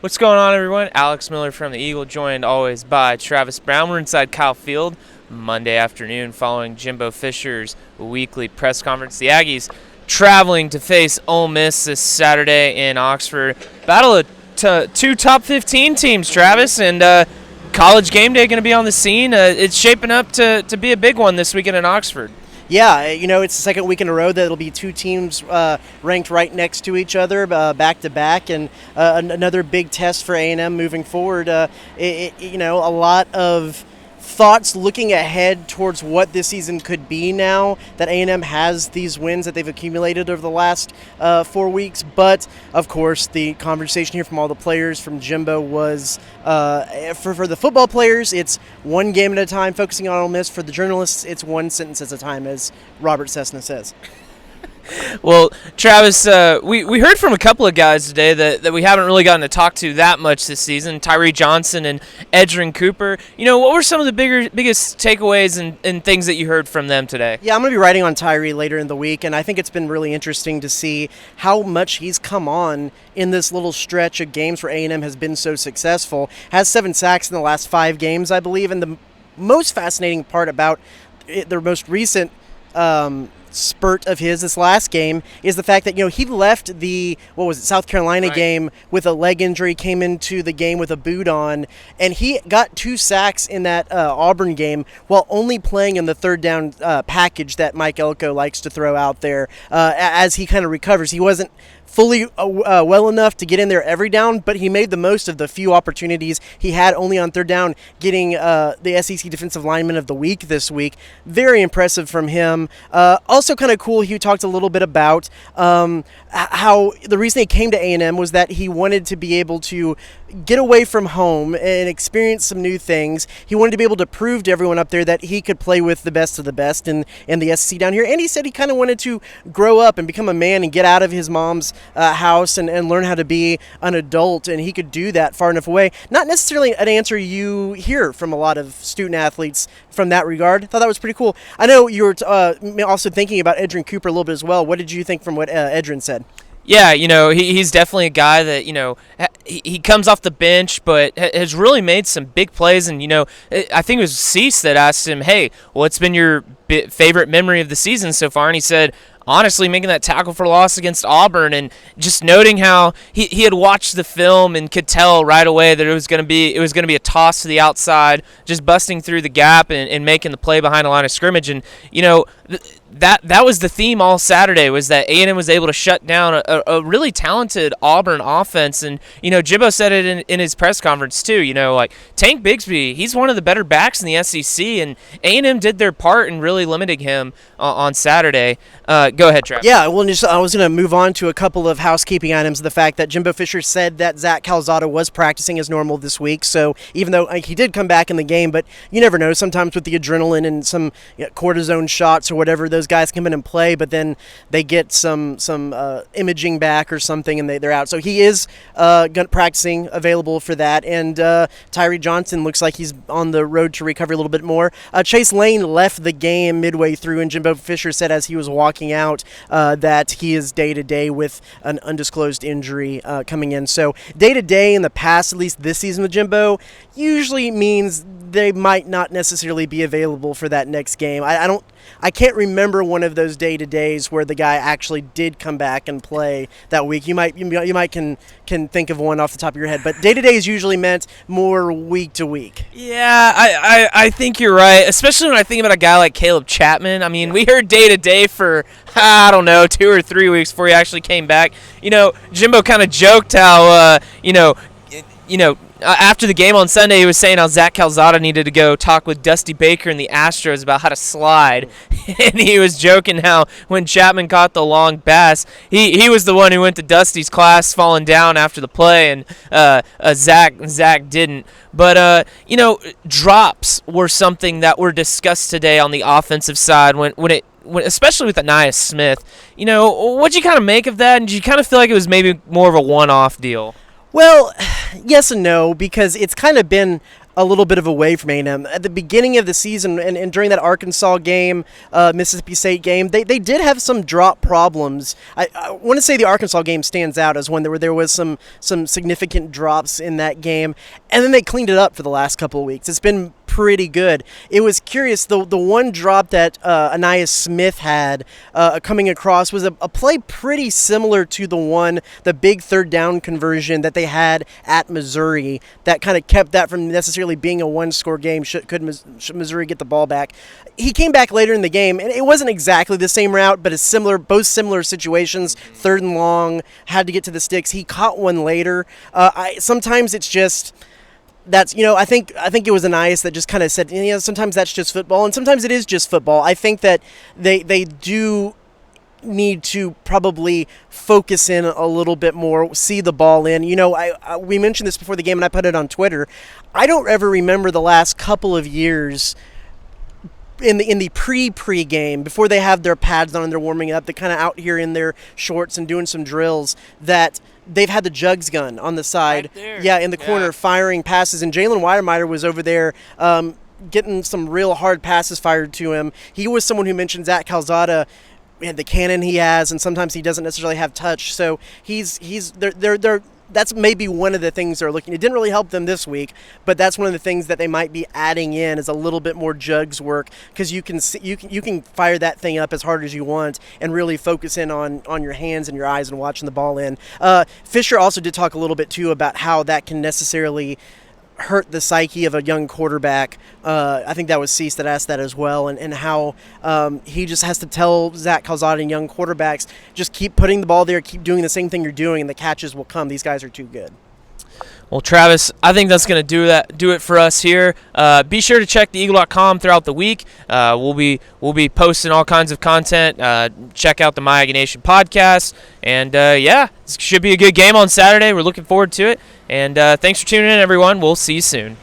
What's going on, everyone? Alex Miller from the Eagle, joined always by Travis Brown. We're inside Kyle Field Monday afternoon following Jimbo Fisher's weekly press conference. The Aggies traveling to face Ole Miss this Saturday in Oxford. Battle of two top 15 teams, Travis, and College game day going to be on the scene. It's shaping up to be a big one this weekend in Oxford. Yeah, it's the second week in a row that it'll be two teams ranked right next to each other, back to back, and another big test for A&M moving forward. A lot of thoughts looking ahead towards what this season could be now that A&M has these wins that they've accumulated over the last 4 weeks. But, of course, the conversation here from all the players from Jimbo was, for the football players, it's one game at a time, focusing on Ole Miss. For the journalists, it's one sentence at a time, as Robert Cessna says. Well, Travis, we heard from a couple of guys today that we haven't really gotten to talk to that much this season, Tyree Johnson and Edgerrin Cooper. What were some of the biggest takeaways and things that you heard from them today? Yeah, I'm going to be writing on Tyree later in the week, and I think it's been really interesting to see how much he's come on in this little stretch of games where A&M has been so successful. Has 7 sacks in the last 5 games, I believe, and the most fascinating part about the most recent spurt of his this last game is the fact that he left the South Carolina game with a leg injury, came into the game with a boot on, and he got 2 sacks in that Auburn game while only playing in the third down package that Mike Elko likes to throw out there as he kind of recovers. He wasn't fully well enough to get in there every down, but he made the most of the few opportunities he had only on third down, getting the SEC Defensive Lineman of the Week this week. Very impressive from him. Also kind of cool, he talked a little bit about how the reason he came to A&M was that he wanted to be able to get away from home and experience some new things. He wanted to be able to prove to everyone up there that he could play with the best of the best in the SEC down here. And he said he kind of wanted to grow up and become a man and get out of his mom's house and learn how to be an adult, and he could do that far enough away. Not necessarily an answer you hear from a lot of student athletes from that regard. Thought that was pretty cool. I know you were also thinking about Edgerrin Cooper a little bit as well. What did you think from what Edgerrin said? Yeah, he's definitely a guy that, he comes off the bench, but has really made some big plays. And, I think it was Cease that asked him, hey, what's been your favorite memory of the season so far? And he said, honestly, making that tackle for loss against Auburn, and just noting how he had watched the film and could tell right away that it was going to be a toss to the outside, just busting through the gap and making the play behind the line of scrimmage. And that was the theme all Saturday, was that A&M was able to shut down a really talented Auburn offense. And Jimbo said it in his press conference too. Like Tank Bigsby, he's one of the better backs in the SEC, and A&M did their part in really limiting him on Saturday. Go ahead, Travis. Yeah, well, I was going to move on to a couple of housekeeping items. The fact that Jimbo Fisher said that Zach Calzada was practicing as normal this week. So even though he did come back in the game, but you never know. Sometimes with the adrenaline and some cortisone shots or whatever, those guys come in and play, but then they get some imaging back or something, and they're out. So he is practicing, available for that. And Tyree Johnson looks like he's on the road to recovery a little bit more. Chase Lane left the game midway through, and Jimbo Fisher said as he was walking out that he is day-to-day with an undisclosed injury coming in. So day-to-day in the past, at least this season with Jimbo, usually means they might not necessarily be available for that next game. I can't remember one of those day-to-days where the guy actually did come back and play that week. You might can think of one off the top of your head, but day-to-day is usually meant more week-to-week. Yeah, I think you're right, especially when I think about a guy like Caleb Chapman. I mean, we heard day-to-day for, I don't know, 2 or 3 weeks before he actually came back. Jimbo kind of joked how, after the game on Sunday, he was saying how Zach Calzada needed to go talk with Dusty Baker and the Astros about how to slide. And he was joking how when Chapman caught the long pass, he was the one who went to Dusty's class falling down after the play, and Zach didn't. But, drops were something that were discussed today on the offensive side especially with Anais Smith. What'd you kind of make of that? And did you kind of feel like it was maybe more of a one-off deal? Well, yes and no, because it's kind of been a little bit of a way from A&M. At the beginning of the season and during that Arkansas game, Mississippi State game, they did have some drop problems. I want to say the Arkansas game stands out as one there was some significant drops in that game, and then they cleaned it up for the last couple of weeks. It's been pretty good. It was curious, the one drop that Anais Smith had coming across was a play pretty similar to the big third down conversion that they had at Missouri that kind of kept that from necessarily being a one-score game. Could Missouri get the ball back? He came back later in the game, and it wasn't exactly the same route, but both similar situations, third and long, had to get to the sticks. He caught one later. Sometimes it's just... I think it was Anais that just kind of said, sometimes that's just football, and sometimes it is just football. I think that they do need to probably focus in a little bit more, see the ball in. We mentioned this before the game, and I put it on Twitter. I don't ever remember the last couple of years in the pre-game, before they have their pads on and they're warming up, they're kind of out here in their shorts and doing some drills, that they've had the jugs gun on the side, in the corner, firing passes, and Jalen Weidemeyer was over there getting some real hard passes fired to him. He was someone who mentioned Zach Calzada and the cannon he has, and sometimes he doesn't necessarily have touch, so they're that's maybe one of the things they're looking. It didn't really help them this week, but that's one of the things that they might be adding in is a little bit more jugs work, because you can fire that thing up as hard as you want and really focus in on your hands and your eyes and watching the ball in. Fisher also did talk a little bit too about how that can necessarily hurt the psyche of a young quarterback. I think that was Cease that asked that as well, and how he just has to tell Zach Calzada and young quarterbacks, just keep putting the ball there, keep doing the same thing you're doing, and the catches will come. These guys are too good. Well, Travis, I think that's going to do it for us here. Be sure to check theeagle.com throughout the week. We'll be posting all kinds of content. Check out the My Aggie Nation podcast. And, it should be a good game on Saturday. We're looking forward to it. And thanks for tuning in, everyone. We'll see you soon.